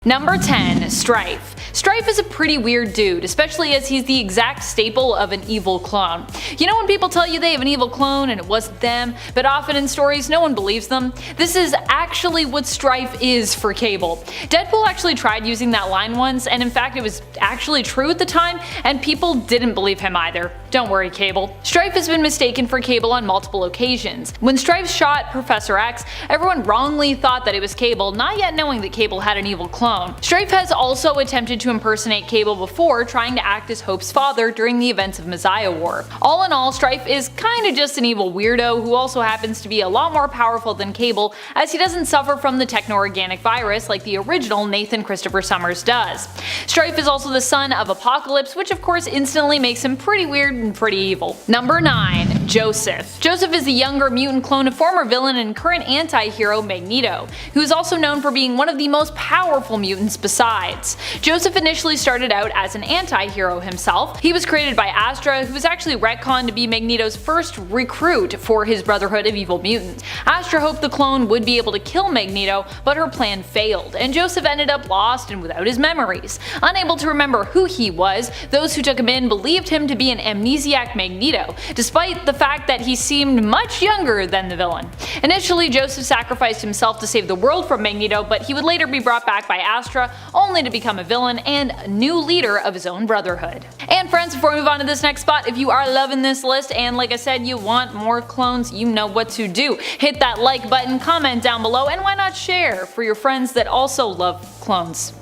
Number 10. Strife. Strife is a pretty weird dude, especially as he's the exact staple of an evil clone. You know when people tell you they have an evil clone and it wasn't them, but often in stories no one believes them? This is actually what Strife is for Cable. Deadpool actually tried using that line once, and in fact it was actually true at the time, and people didn't believe him either. Don't worry, Cable. Strife has been mistaken for Cable on multiple occasions. When Strife shot Professor X, everyone wrongly thought that it was Cable, not yet knowing that Cable had an evil clone. Strife has also attempted to impersonate Cable before, trying to act as Hope's father during the events of Messiah War. All in all, Strife is kinda just an evil weirdo who also happens to be a lot more powerful than Cable, as he doesn't suffer from the techno-organic virus like the original Nathan Christopher Summers does. Strife is also the son of Apocalypse, which of course instantly makes him pretty weird and pretty evil. Number 9. Joseph. Joseph is the younger mutant clone of former villain and current anti-hero Magneto, who is also known for being one of the most powerful mutants besides. Joseph initially started out as an anti-hero himself. He was created by Astra, who was actually retconned to be Magneto's first recruit for his Brotherhood of Evil Mutants. Astra hoped the clone would be able to kill Magneto, but her plan failed, and Joseph ended up lost and without his memories. Unable to remember who he was, those who took him in believed him to be an amnesiac Magneto, despite the fact that he seemed much younger than the villain. Initially, Joseph sacrificed himself to save the world from Magneto, but he would later be brought back by Astra, only to become a villain and a new leader of his own Brotherhood. And friends, before we move on to this next spot, if you are loving this list and like I said you want more clones, you know what to do. Hit that like button, comment down below, and why not share for your friends that also love clones.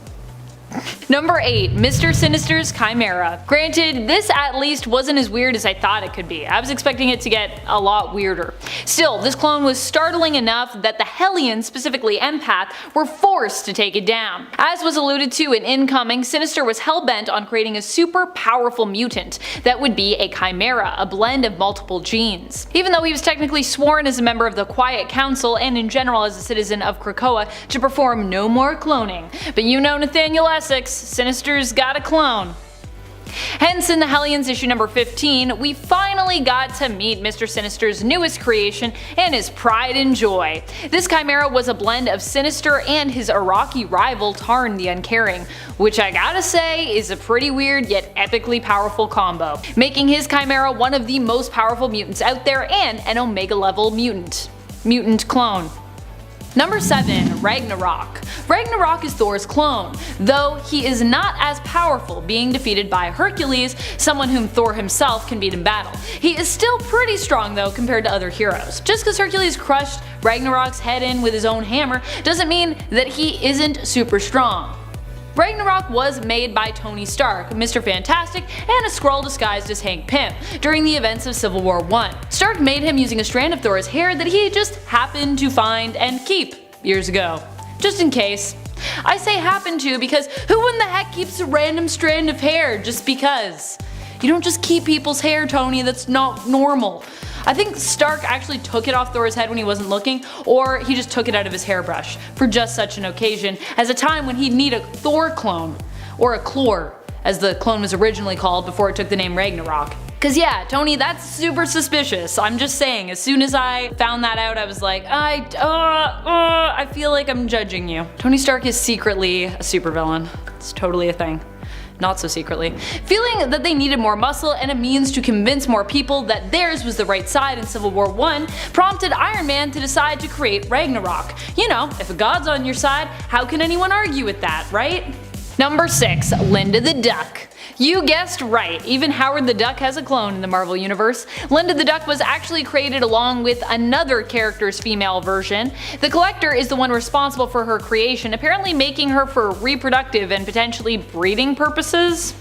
Number 8. Mr. Sinister's Chimera. Granted, this at least wasn't as weird as I thought it could be. I was expecting it to get a lot weirder. Still, this clone was startling enough that the Hellions, specifically Empath, were forced to take it down. As was alluded to in Incoming, Sinister was hell-bent on creating a super powerful mutant that would be a Chimera, a blend of multiple genes. Even though he was technically sworn as a member of the Quiet Council and in general as a citizen of Krakoa to perform no more cloning. But you know Nathaniel Essex, Sinister's got a clone. Hence, in the Hellions issue number 15, we finally got to meet Mr. Sinister's newest creation and his pride and joy. This Chimera was a blend of Sinister and his Iraqi rival Tarn the Uncaring, which I gotta say is a pretty weird yet epically powerful combo, making his Chimera one of the most powerful mutants out there and an Omega level mutant clone. Number 7. Ragnarok. Ragnarok is Thor's clone, though he is not as powerful, being defeated by Hercules, someone whom Thor himself can beat in battle. He is still pretty strong though compared to other heroes. Just because Hercules crushed Ragnarok's head in with his own hammer doesn't mean that he isn't super strong. Ragnarok was made by Tony Stark, Mr. Fantastic, and a Skrull disguised as Hank Pym during the events of Civil War I. Stark made him using a strand of Thor's hair that he just happened to find and keep years ago. Just in case. I say happened to because who in the heck keeps a random strand of hair just because? You don't just keep people's hair, Tony, that's not normal. I think Stark actually took it off Thor's head when he wasn't looking, or he just took it out of his hairbrush for just such an occasion as a time when he'd need a Thor clone, or a Clor, as the clone was originally called before it took the name Ragnarok. Cause yeah, Tony, that's super suspicious. I'm just saying, as soon as I found that out, I was like, I feel like I'm judging you. Tony Stark is secretly a supervillain. It's totally a thing. Not so secretly. Feeling that they needed more muscle and a means to convince more people that theirs was the right side in Civil War I prompted Iron Man to decide to create Ragnarok. You know, if a god's on your side, how can anyone argue with that, right? Number 6. Linda the Duck. You guessed right, even Howard the Duck has a clone in the Marvel Universe. Linda the Duck was actually created along with another character's female version. The Collector is the one responsible for her creation, apparently making her for reproductive and potentially breeding purposes.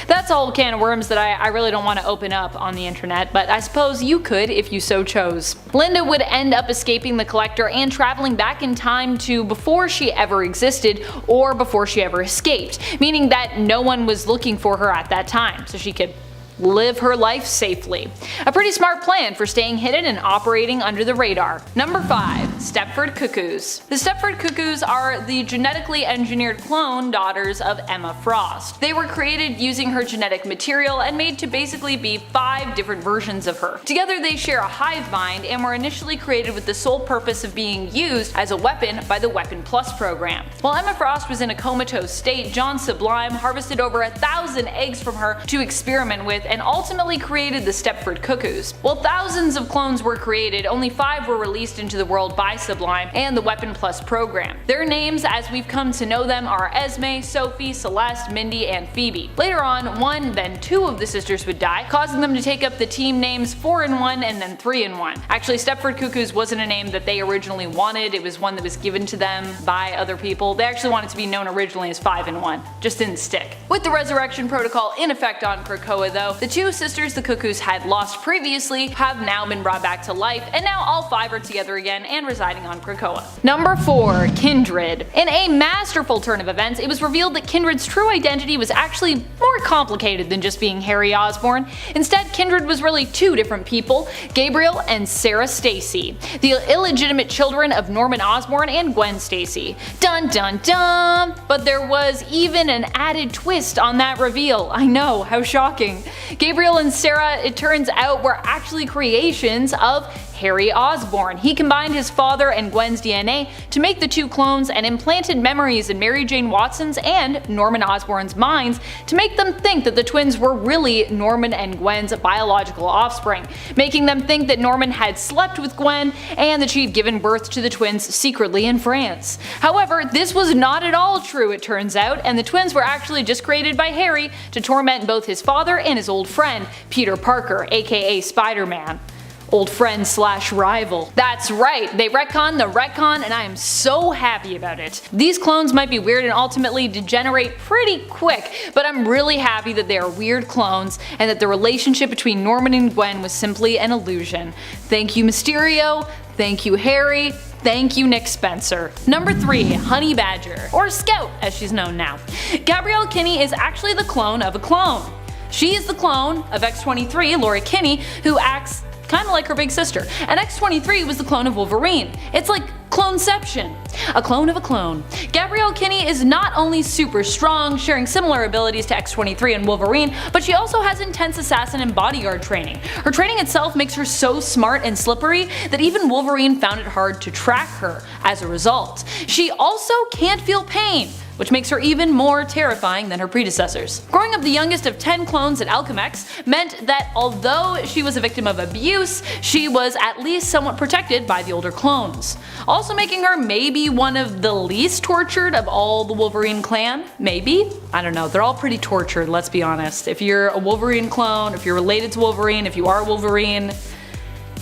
That's a whole can of worms that I really don't want to open up on the internet, but I suppose you could if you so chose. Linda would end up escaping the Collector and traveling back in time to before she ever existed or before she ever escaped, meaning that no one was looking for her at that time, so she could live her life safely. A pretty smart plan for staying hidden and operating under the radar. Number 5. Stepford Cuckoos. The Stepford Cuckoos are the genetically engineered clone daughters of Emma Frost. They were created using her genetic material and made to basically be 5 different versions of her. Together they share a hive mind and were initially created with the sole purpose of being used as a weapon by the Weapon Plus program. While Emma Frost was in a comatose state, John Sublime harvested over 1,000 eggs from her to experiment with and ultimately created the Stepford Cuckoos. While thousands of clones were created, only 5 were released into the world by Sublime and the Weapon Plus program. Their names, as we've come to know them, are Esme, Sophie, Celeste, Mindy, and Phoebe. Later on, 1, then 2 of the sisters would die, causing them to take up the team names 4-in-1 and then 3-in-1. Actually, Stepford Cuckoos wasn't a name that they originally wanted, it was one that was given to them by other people. They actually wanted to be known originally as 5-in-1, just didn't stick. With the resurrection protocol in effect on Krakoa though, the 2 sisters the Cuckoos had lost previously have now been brought back to life, and now all 5 are together again and residing on Krakoa. Number 4. Kindred. In a masterful turn of events, it was revealed that Kindred's true identity was actually more complicated than just being Harry Osborn. Instead, Kindred was really 2 different people, Gabriel and Sarah Stacy, the illegitimate children of Norman Osborn and Gwen Stacy. Dun dun dun! But there was even an added twist on that reveal. I know, how shocking. Gabriel and Sarah, it turns out, were actually creations of Harry Osborn. He combined his father and Gwen's DNA to make the 2 clones and implanted memories in Mary Jane Watson's and Norman Osborn's minds to make them think that the twins were really Norman and Gwen's biological offspring, making them think that Norman had slept with Gwen and that she had given birth to the twins secretly in France. However, this was not at all true, it turns out, and the twins were actually just created by Harry to torment both his father and his old friend, Peter Parker, aka Spider-Man. Old friend slash rival. That's right, they retconned the retcon and I am so happy about it. These clones might be weird and ultimately degenerate pretty quick, but I'm really happy that they are weird clones and that the relationship between Norman and Gwen was simply an illusion. Thank you Mysterio, thank you Harry, thank you Nick Spencer. Number 3. Honey Badger, or Scout as she's known now. Gabrielle Kinney is actually the clone of a clone. She is the clone of X-23, Laura Kinney, who acts kinda like her big sister, and X-23 was the clone of Wolverine. It's like cloneception. A clone of a clone. Gabrielle Kinney is not only super strong, sharing similar abilities to X-23 and Wolverine, but she also has intense assassin and bodyguard training. Her training itself makes her so smart and slippery that even Wolverine found it hard to track her as a result. She also can't feel pain, which makes her even more terrifying than her predecessors. Growing up the youngest of 10 clones at Alchemex meant that although she was a victim of abuse, she was at least somewhat protected by the older clones. Also making her maybe one of the least tortured of all the Wolverine clan? Maybe? I don't know, they're all pretty tortured, let's be honest. If you're a Wolverine clone, if you're related to Wolverine, if you are Wolverine,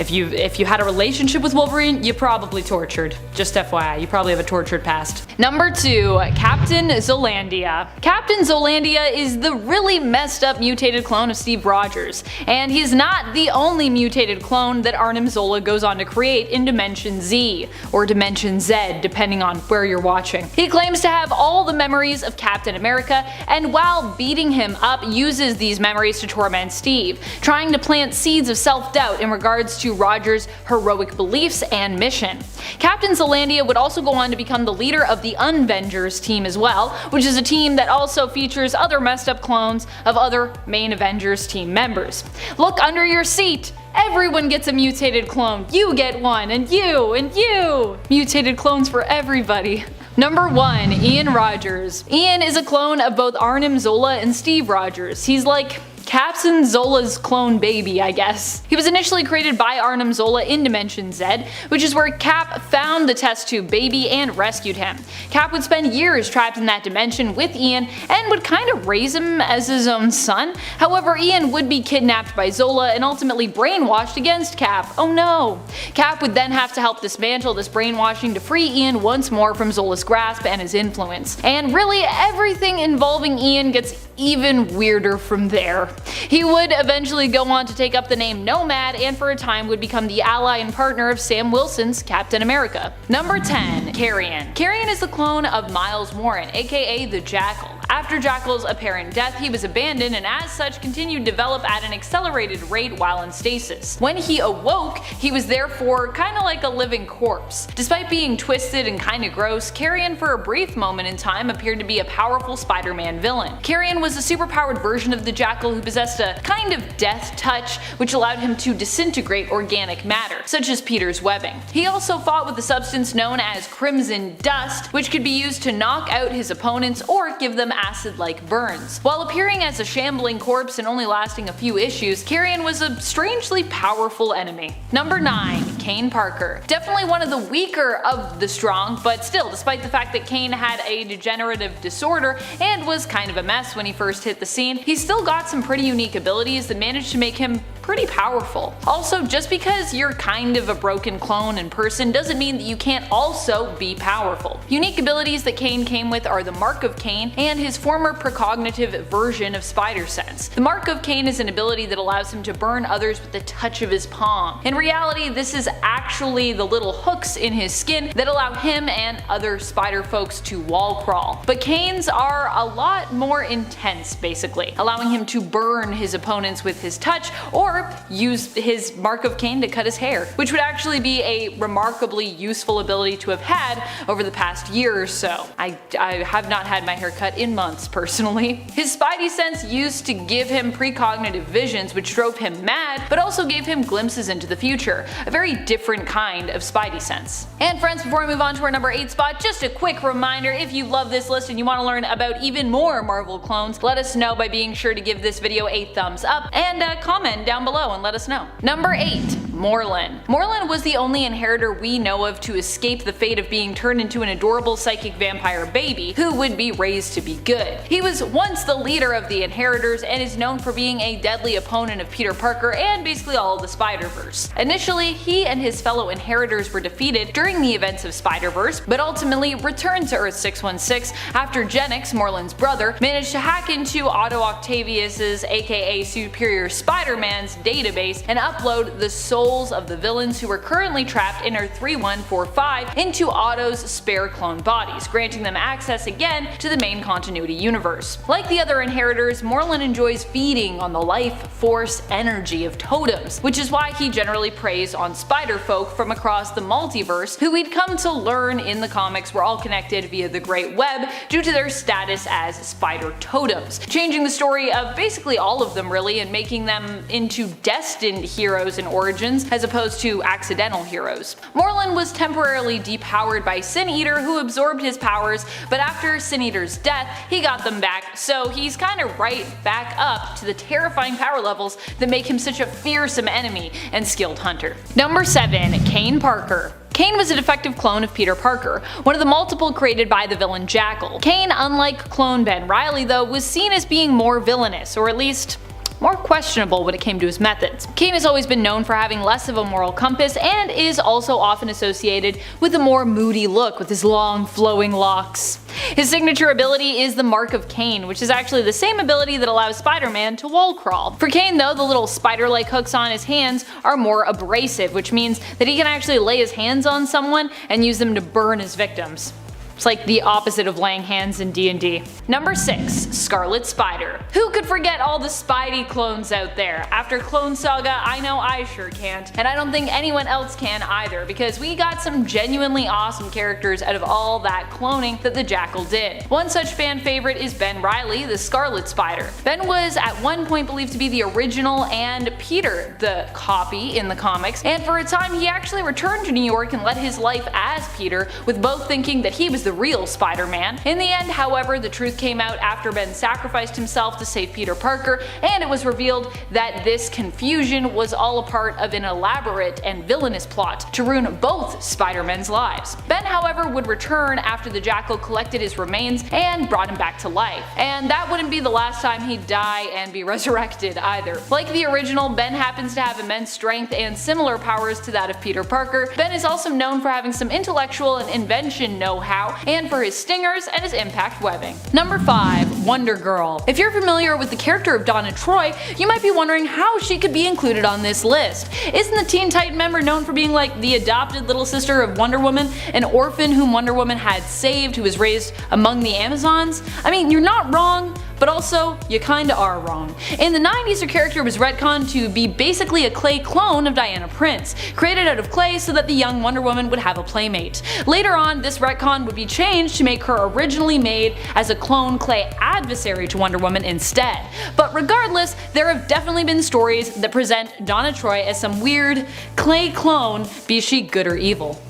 if you had a relationship with Wolverine, you probably tortured. Just FYI, you probably have a tortured past. Number 2. Captain Zolandia. Captain Zolandia is the really messed up mutated clone of Steve Rogers, and he's not the only mutated clone that Arnim Zola goes on to create in Dimension Z, or Dimension Z depending on where you're watching. He claims to have all the memories of Captain America, and while beating him up uses these memories to torment Steve, trying to plant seeds of self-doubt in regards to Rogers' heroic beliefs and mission. Captain Zolandia would also go on to become the leader of the Unvengers team as well, which is a team that also features other messed up clones of other main Avengers team members. Look under your seat! Everyone gets a mutated clone. You get one, and you, and you! Mutated clones for everybody. Number 1. Ian Rogers. Ian is a clone of both Arnim Zola and Steve Rogers. He's like Captain Zola's clone baby, I guess. He was initially created by Arnim Zola in Dimension Z, which is where Cap found the test tube baby and rescued him. Cap would spend years trapped in that dimension with Ian and would kind of raise him as his own son. However, Ian would be kidnapped by Zola and ultimately brainwashed against Cap. Oh no! Cap would then have to help dismantle this brainwashing to free Ian once more from Zola's grasp and his influence. And really, everything involving Ian gets even weirder from there. He would eventually go on to take up the name Nomad and for a time would become the ally and partner of Sam Wilson's Captain America. Number 10. Carrion. Carrion is the clone of Miles Warren, aka the Jackal. After Jackal's apparent death, he was abandoned and as such continued to develop at an accelerated rate while in stasis. When he awoke, he was therefore kinda like a living corpse. Despite being twisted and kinda gross, Carrion for a brief moment in time appeared to be a powerful Spider-Man villain. Carrion was a superpowered version of the Jackal who possessed a kind of death touch which allowed him to disintegrate organic matter, such as Peter's webbing. He also fought with a substance known as Crimson Dust, which could be used to knock out his opponents or give them acid-like burns. While appearing as a shambling corpse and only lasting a few issues, Carrion was a strangely powerful enemy. Number 9. Kane Parker. Definitely one of the weaker of the strong, but still, despite the fact that Kane had a degenerative disorder and was kind of a mess when he first hit the scene, he's still got some pretty unique abilities that managed to make him pretty powerful. Also, just because you're kind of a broken clone in person doesn't mean that you can't also be powerful. Unique abilities that Kane came with are the Mark of Kane and his former precognitive version of Spider Sense. The Mark of Kane is an ability that allows him to burn others with the touch of his palm. In reality, this is actually the little hooks in his skin that allow him and other spider folks to wall crawl. But Kane's are a lot more intense basically, allowing him to burn his opponents with his touch or use his Mark of Kane to cut his hair, which would actually be a remarkably useful ability to have had over the past year or so. I have not had my hair cut in months personally. His Spidey sense used to give him precognitive visions which drove him mad, but also gave him glimpses into the future, a very different kind of Spidey sense. And friends, before we move on to our number 8 spot, just a quick reminder, if you love this list and you want to learn about even more Marvel clones, let us know by being sure to give this video a thumbs up and comment down below and let us know. Number 8. Morlun. Morlun was the only inheritor we know of to escape the fate of being turned into an adorable psychic vampire baby who would be raised to be good. He was once the leader of the Inheritors and is known for being a deadly opponent of Peter Parker and basically all of the Spider-Verse. Initially, he and his fellow Inheritors were defeated during the events of Spider-Verse, but ultimately returned to Earth 616 after Genix, Morlun's brother, managed to hack into Otto Octavius's aka Superior Spider-Man's database and upload the souls of the villains who were currently trapped in Earth 3145 into Otto's spare clone bodies, granting them access again to the main continuity universe. Like the other Inheritors, Morlun enjoys feeding on the life force energy of totems, which is why he generally preys on spider folk from across the multiverse, who we'd come to learn in the comics were all connected via the Great Web due to their status as spider totems, changing the story of basically all of them really and making them into destined heroes in origins as opposed to accidental heroes. Morlun was temporarily depowered by Sin Eater, who absorbed his powers, but after Sin Eater's death he got them back, so he's kinda right back up to the terrifying power levels that make him such a fearsome enemy and skilled hunter. Number 7. Kane Parker. Kane was a defective clone of Peter Parker, one of the multiple created by the villain Jackal. Kane, unlike clone Ben Reilly though, was seen as being more villainous, or at least more questionable when it came to his methods. Kane has always been known for having less of a moral compass and is also often associated with a more moody look with his long flowing locks. His signature ability is the Mark of Kane, which is actually the same ability that allows Spider-Man to wall crawl. For Kane though, the little spider-like hooks on his hands are more abrasive, which means that he can actually lay his hands on someone and use them to burn his victims. It's like the opposite of laying hands in D&D. Number 6. Scarlet Spider. Who could forget all the Spidey clones out there? After Clone Saga, I know I sure can't, and I don't think anyone else can either, because we got some genuinely awesome characters out of all that cloning that the Jackal did. One such fan favorite is Ben Reilly, the Scarlet Spider. Ben was at one point believed to be the original and Peter the copy in the comics, and for a time he actually returned to New York and led his life as Peter, with both thinking that he was the real Spider-Man. In the end, however, the truth came out after Ben sacrificed himself to save Peter Parker, and it was revealed that this confusion was all a part of an elaborate and villainous plot to ruin both Spider-Men's lives. Ben, however, would return after the Jackal collected his remains and brought him back to life, and that wouldn't be the last time he'd die and be resurrected either. Like the original, Ben happens to have immense strength and similar powers to that of Peter Parker. Ben is also known for having some intellectual and invention know-how, and for his stingers and his impact webbing. Number 5. Wonder Girl. If you're familiar with the character of Donna Troy, you might be wondering how she could be included on this list. Isn't the Teen Titan member known for being like the adopted little sister of Wonder Woman, an orphan whom Wonder Woman had saved, who was raised among the Amazons? I mean, you're not wrong, but also, you kinda are wrong. In the 90s, her character was retconned to be basically a clay clone of Diana Prince, created out of clay so that the young Wonder Woman would have a playmate. Later on, this retcon would be changed to make her originally made as a clone clay adversary to Wonder Woman instead. But regardless, there have definitely been stories that present Donna Troy as some weird clay clone, be she good or evil.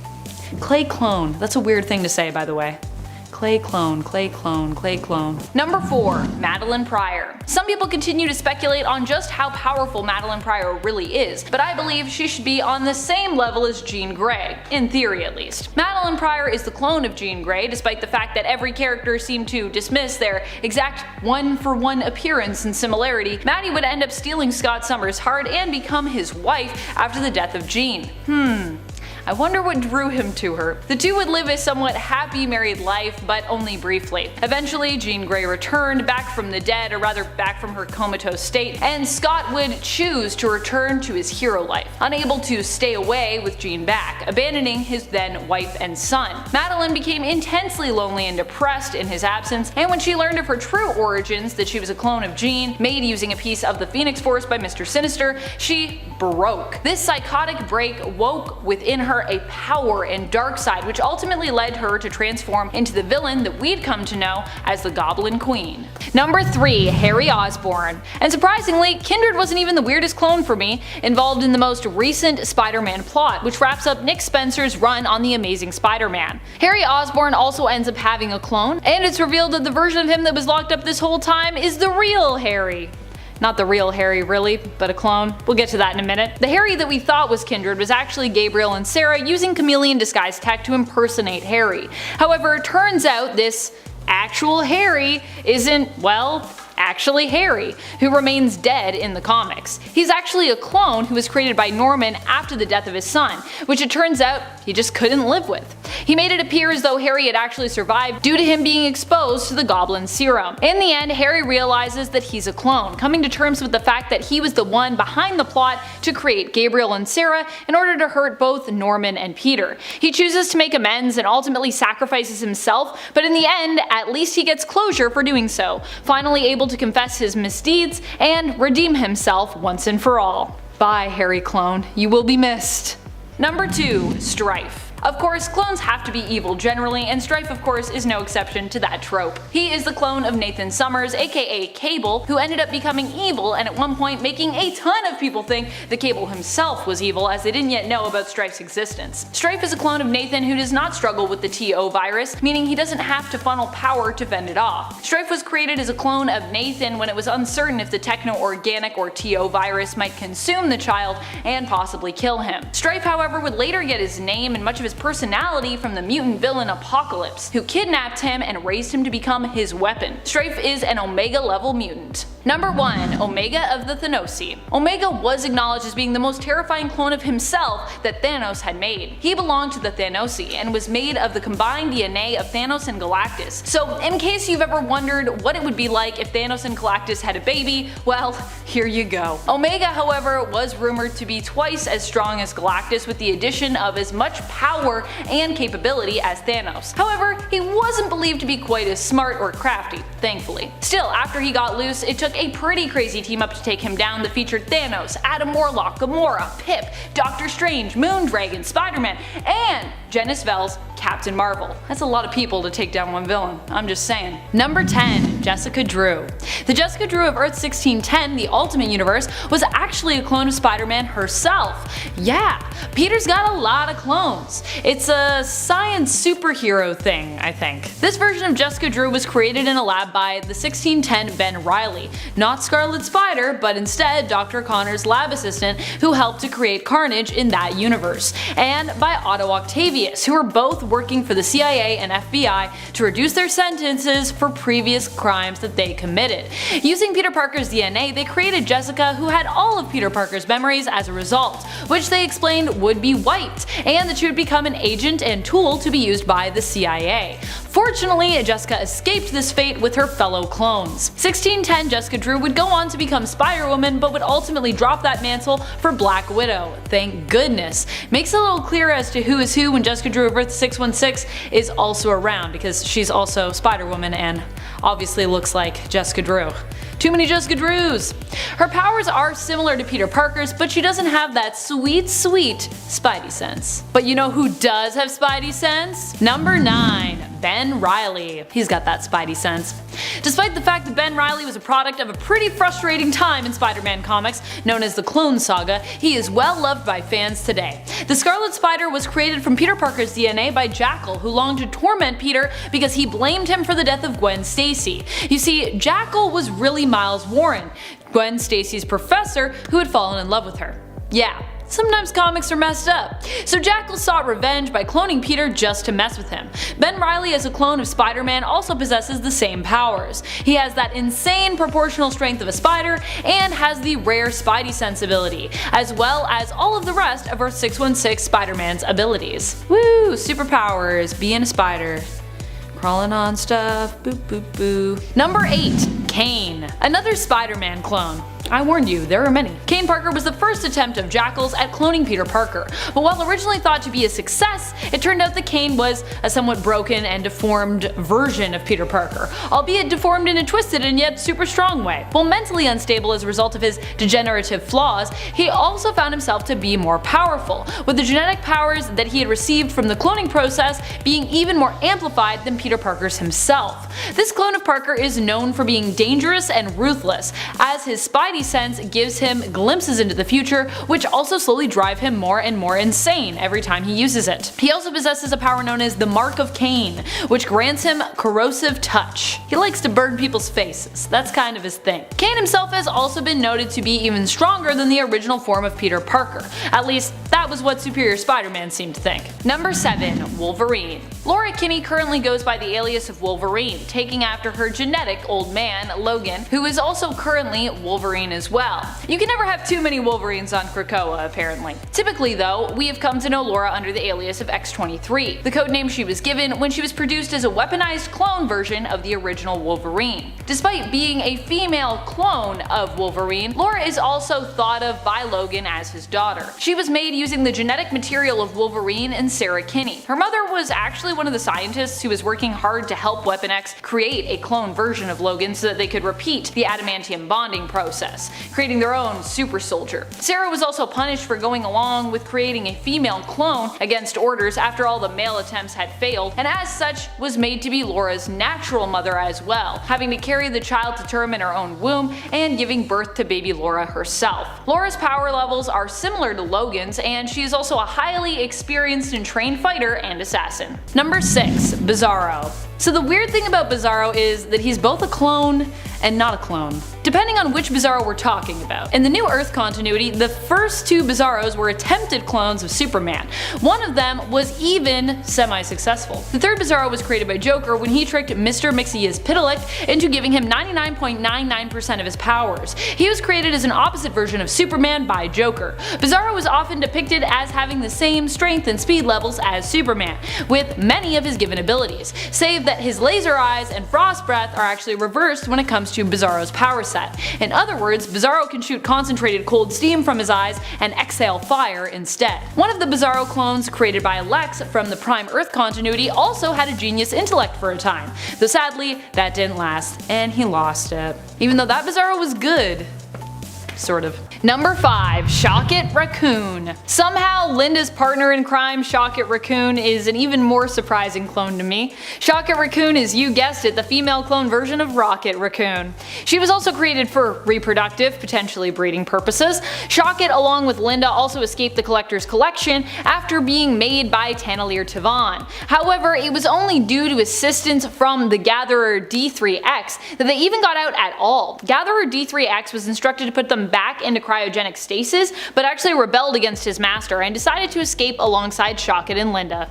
Clay clone, that's a weird thing to say, by the way. Clay clone, clay clone, clay clone. Number 4. Madeline Pryor. Some people continue to speculate on just how powerful Madeline Pryor really is, but I believe she should be on the same level as Jean Grey, in theory at least. Madeline Pryor is the clone of Jean Grey, despite the fact that every character seemed to dismiss their exact one-for-one appearance and similarity. Maddie would end up stealing Scott Summers' heart and become his wife after the death of Jean. I wonder what drew him to her. The two would live a somewhat happy married life, but only briefly. Eventually, Jean Grey returned back from the dead, or rather back from her comatose state, and Scott would choose to return to his hero life, unable to stay away with Jean back, abandoning his then wife and son. Madeline became intensely lonely and depressed in his absence, and when she learned of her true origins, that she was a clone of Jean, made using a piece of the Phoenix Force by Mr. Sinister, she broke. This psychotic break woke within her a power and dark side, which ultimately led her to transform into the villain that we'd come to know as the Goblin Queen. Number 3. Harry Osborn. And surprisingly, Kindred wasn't even the weirdest clone for me, involved in the most recent Spider-Man plot, which wraps up Nick Spencer's run on The Amazing Spider-Man. Harry Osborn also ends up having a clone, and it's revealed that the version of him that was locked up this whole time is the real Harry. Not the real Harry really, but a clone. We'll get to that in a minute. The Harry that we thought was Kindred was actually Gabriel and Sarah using chameleon disguise tech to impersonate Harry. However, it turns out this actual Harry isn't, well, actually Harry, who remains dead in the comics. He's actually a clone who was created by Norman after the death of his son, which it turns out he just couldn't live with. He made it appear as though Harry had actually survived due to him being exposed to the Goblin serum. In the end, Harry realizes that he's a clone, coming to terms with the fact that he was the one behind the plot to create Gabriel and Sarah in order to hurt both Norman and Peter. He chooses to make amends and ultimately sacrifices himself, but in the end, at least he gets closure for doing so, finally able to confess his misdeeds and redeem himself once and for all. Bye, Harry clone, you will be missed. Number 2. Strife. Of course, clones have to be evil generally, and Strife of course is no exception to that trope. He is the clone of Nathan Summers, aka Cable, who ended up becoming evil and at one point making a ton of people think that Cable himself was evil, as they didn't yet know about Strife's existence. Strife is a clone of Nathan who does not struggle with the TO virus, meaning he doesn't have to funnel power to fend it off. Strife was created as a clone of Nathan when it was uncertain if the techno-organic or TO virus might consume the child and possibly kill him. Strife, however, would later get his name and much of his personality from the mutant villain Apocalypse, who kidnapped him and raised him to become his weapon. Strife is an Omega level mutant. Number 1. Omega of the Thanosi. Omega was acknowledged as being the most terrifying clone of himself that Thanos had made. He belonged to the Thanosi and was made of the combined DNA of Thanos and Galactus. So in case you've ever wondered what it would be like if Thanos and Galactus had a baby, well, here you go. Omega, however, was rumored to be twice as strong as Galactus, with the addition of as much power and capability as Thanos. However, he wasn't believed to be quite as smart or crafty, thankfully. Still, after he got loose, it took a pretty crazy team up to take him down that featured Thanos, Adam Warlock, Gamora, Pip, Doctor Strange, Moondragon, Spider-Man, and Janice Vell's Captain Marvel. That's a lot of people to take down one villain, I'm just saying. Number 10. Jessica Drew. The Jessica Drew of Earth 1610, the Ultimate Universe, was actually a clone of Spider-Man herself. Yeah, Peter's got a lot of clones. It's a science superhero thing, I think. This version of Jessica Drew was created in a lab by the 1610 Ben Reilly, not Scarlet Spider, but instead Dr. Connor's lab assistant who helped to create Carnage in that universe, and by Otto Octavius, who are both working for the CIA and FBI to reduce their sentences for previous crimes that they committed. Using Peter Parker's DNA, they created Jessica, who had all of Peter Parker's memories as a result, which they explained would be wiped, and that she would become an agent and tool to be used by the CIA. Fortunately, Jessica escaped this fate with her fellow clones. 1610 Jessica Drew would go on to become Spider-Woman, but would ultimately drop that mantle for Black Widow. Thank goodness. Makes it a little clearer as to who is who when Jessica Drew of Earth 616 is also around, because she's also Spider-Woman and obviously looks like Jessica Drew. Too many Jessica Drews! Her powers are similar to Peter Parker's, but she doesn't have that sweet Spidey sense. But you know who does have Spidey sense? Number 9. Ben Reilly. He's got that Spidey sense. Despite the fact that Ben Reilly was a product of a pretty frustrating time in Spider-Man comics, known as the Clone Saga, he is well loved by fans today. The Scarlet Spider was created from Peter Parker's DNA by Jackal, who longed to torment Peter because he blamed him for the death of Gwen Stacy. You see, Jackal was really Miles Warren, Gwen Stacy's professor who had fallen in love with her. Yeah. Sometimes comics are messed up. So Jackal sought revenge by cloning Peter just to mess with him. Ben Reilly, as a clone of Spider-Man, also possesses the same powers. He has that insane proportional strength of a spider and has the rare Spidey sensibility, as well as all of the rest of Earth 616 Spider-Man's abilities. Woo! Superpowers, being a spider. Crawling on stuff, boop boop boo. Number 8. Kaine. Another Spider-Man clone. I warned you, there are many. Kaine Parker was the first attempt of Jackal's at cloning Peter Parker, but while originally thought to be a success, it turned out that Kaine was a somewhat broken and deformed version of Peter Parker, albeit deformed in a twisted and yet super strong way. While mentally unstable as a result of his degenerative flaws, he also found himself to be more powerful, with the genetic powers that he had received from the cloning process being even more amplified than Peter Parker's himself. This clone of Parker is known for being dangerous and ruthless, as his Spidey sense gives him glimpses into the future, which also slowly drive him more and more insane every time he uses it. He also possesses a power known as the Mark of Kaine, which grants him corrosive touch. He likes to burn people's faces, that's kind of his thing. Kaine himself has also been noted to be even stronger than the original form of Peter Parker. At least, that was what Superior Spider-Man seemed to think. Number 7. Wolverine. Laura Kinney currently goes by the alias of Wolverine, taking after her genetic old man, Logan, who is also currently Wolverine as well. You can never have too many Wolverines on Krakoa, apparently. Typically though, we have come to know Laura under the alias of X-23, the codename she was given when she was produced as a weaponized clone version of the original Wolverine. Despite being a female clone of Wolverine, Laura is also thought of by Logan as his daughter. She was made using the genetic material of Wolverine and Sarah Kinney. Her mother was actually one of the scientists who was working hard to help Weapon X create a clone version of Logan so that they could repeat the adamantium bonding process, creating their own super soldier. Sarah was also punished for going along with creating a female clone against orders after all the male attempts had failed, and as such was made to be Laura's natural mother as well, having to carry the child to term in her own womb and giving birth to baby Laura herself. Laura's power levels are similar to Logan's, and she is also a highly experienced and trained fighter and assassin. Number 6. Bizarro. So the weird thing about Bizarro is that he's both a clone and not a clone, depending on which Bizarro we're talking about. In the New Earth continuity, the first 2 Bizarros were attempted clones of Superman. One of them was even semi-successful. The third Bizarro was created by Joker when he tricked Mr. Mxyzptlk into giving him 99.99% of his powers. He was created as an opposite version of Superman by Joker. Bizarro was often depicted as having the same strength and speed levels as Superman, with many of his given abilities, save that his laser eyes and frost breath are actually reversed when it comes to Bizarro's power set. In other words, Bizarro can shoot concentrated cold steam from his eyes and exhale fire instead. One of the Bizarro clones created by Lex from the Prime Earth continuity also had a genius intellect for a time, though sadly that didn't last and he lost it. Even though that Bizarro was good. Sort of. Number 5. Shocket Raccoon. Somehow Linda's partner in crime, Shocket Raccoon, is an even more surprising clone to me. Shocket Raccoon is, you guessed it, the female clone version of Rocket Raccoon. She was also created for reproductive, potentially breeding purposes. Shocket, along with Linda, also escaped the Collector's collection after being made by Tanelier Tavan. However, it was only due to assistance from the Gatherer D3X that they even got out at all. Gatherer D3X was instructed to put them back into cryogenic stasis, but actually rebelled against his master and decided to escape alongside Shocket and Linda.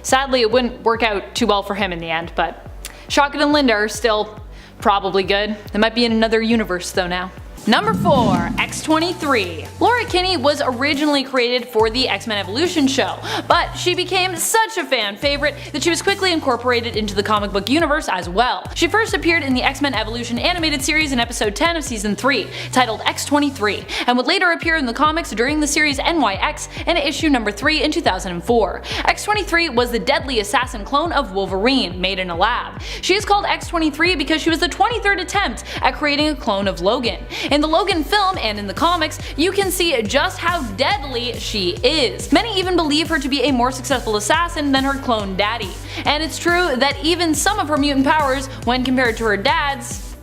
Sadly, it wouldn't work out too well for him in the end, but Shotgun and Linda are still probably good. They might be in another universe though now. Number 4. X-23. Laura Kinney was originally created for the X-Men Evolution show, but she became such a fan favorite that she was quickly incorporated into the comic book universe as well. She first appeared in the X-Men Evolution animated series in episode 10 of season 3, titled X-23, and would later appear in the comics during the series NYX in issue number 3 in 2004. X-23 was the deadly assassin clone of Wolverine, made in a lab. She is called X-23 because she was the 23rd attempt at creating a clone of Logan. In the Logan film and in the comics, you can see just how deadly she is. Many even believe her to be a more successful assassin than her clone daddy. And it's true that even some of her mutant powers, when compared to her dad's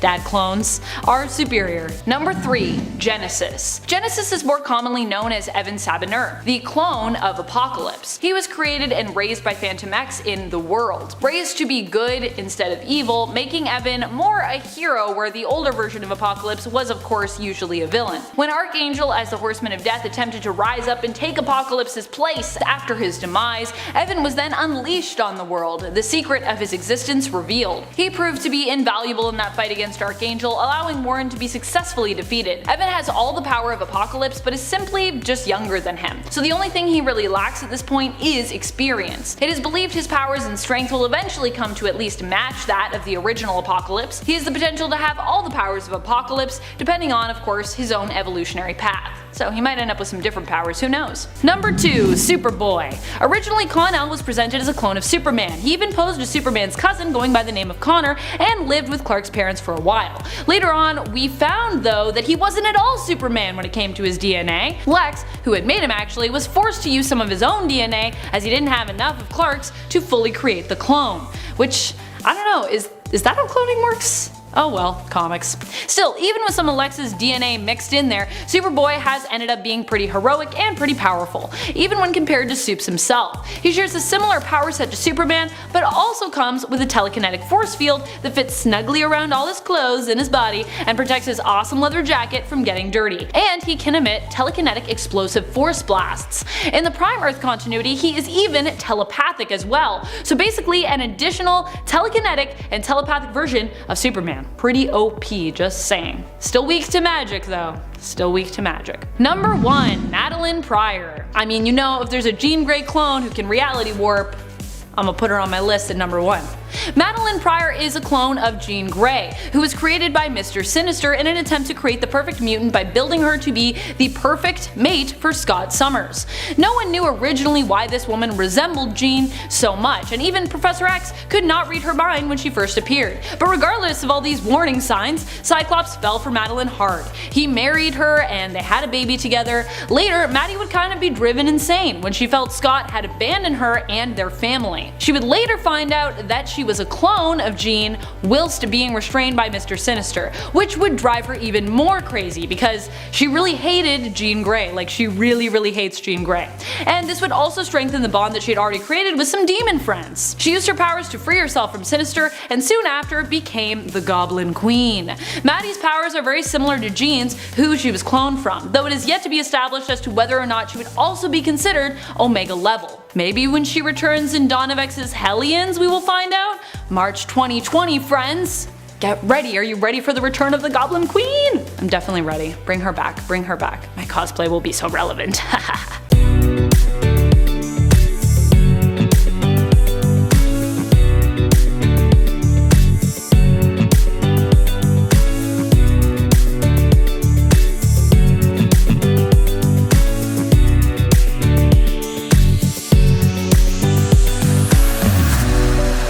dad clones, are superior. Number 3. Genesis. Genesis is more commonly known as Evan Sabiner, the clone of Apocalypse. He was created and raised by Phantom X in the world, raised to be good instead of evil, making Evan more a hero where the older version of Apocalypse was of course usually a villain. When Archangel as the Horseman of Death attempted to rise up and take Apocalypse's place after his demise, Evan was then unleashed on the world, the secret of his existence revealed. He proved to be invaluable in that fight against Archangel, allowing Warren to be successfully defeated. Evan has all the power of Apocalypse but is simply just younger than him, so the only thing he really lacks at this point is experience. It is believed his powers and strength will eventually come to at least match that of the original Apocalypse. He has the potential to have all the powers of Apocalypse, depending on, of course, his own evolutionary path. So he might end up with some different powers, who knows. Number 2. Superboy. Originally, Con-El was presented as a clone of Superman. He even posed as Superman's cousin, going by the name of Connor, and lived with Clark's parents for a while. Later on, we found though that he wasn't at all Superman when it came to his DNA. Lex, who had made him actually, was forced to use some of his own DNA as he didn't have enough of Clark's to fully create the clone. Which, I don't know, is that how cloning works? Oh well, comics. Still, even with some of Lex's DNA mixed in there, Superboy has ended up being pretty heroic and pretty powerful, even when compared to Supes himself. He shares a similar power set to Superman, but also comes with a telekinetic force field that fits snugly around all his clothes and his body and protects his awesome leather jacket from getting dirty. And he can emit telekinetic explosive force blasts. In the Prime Earth continuity, he is even telepathic as well, so basically an additional telekinetic and telepathic version of Superman. Pretty OP, just saying. Still weak to magic though. Still weak to magic. Number 1. Madeline Pryor. I mean, you know, if there's a Jean Grey clone who can reality warp, I'm gonna put her on my list at number 1. Madeline Pryor is a clone of Jean Grey, who was created by Mr. Sinister in an attempt to create the perfect mutant by building her to be the perfect mate for Scott Summers. No one knew originally why this woman resembled Jean so much, and even Professor X could not read her mind when she first appeared. But regardless of all these warning signs, Cyclops fell for Madeline hard. He married her and they had a baby together. Later, Maddie would kind of be driven insane when she felt Scott had abandoned her and their family. She would later find out that she was a clone of Jean whilst being restrained by Mr. Sinister, which would drive her even more crazy because she really hated Jean Grey, like she really hates Jean Grey. And this would also strengthen the bond that she had already created with some demon friends. She used her powers to free herself from Sinister and soon after became the Goblin Queen. Maddie's powers are very similar to Jean's, who she was cloned from, though it is yet to be established as to whether or not she would also be considered Omega level. Maybe when she returns in Dawn of X's Hellions we will find out? March 2020, friends! Get ready, are you ready for the return of the Goblin Queen? I'm definitely ready. Bring her back, bring her back. My cosplay will be so relevant.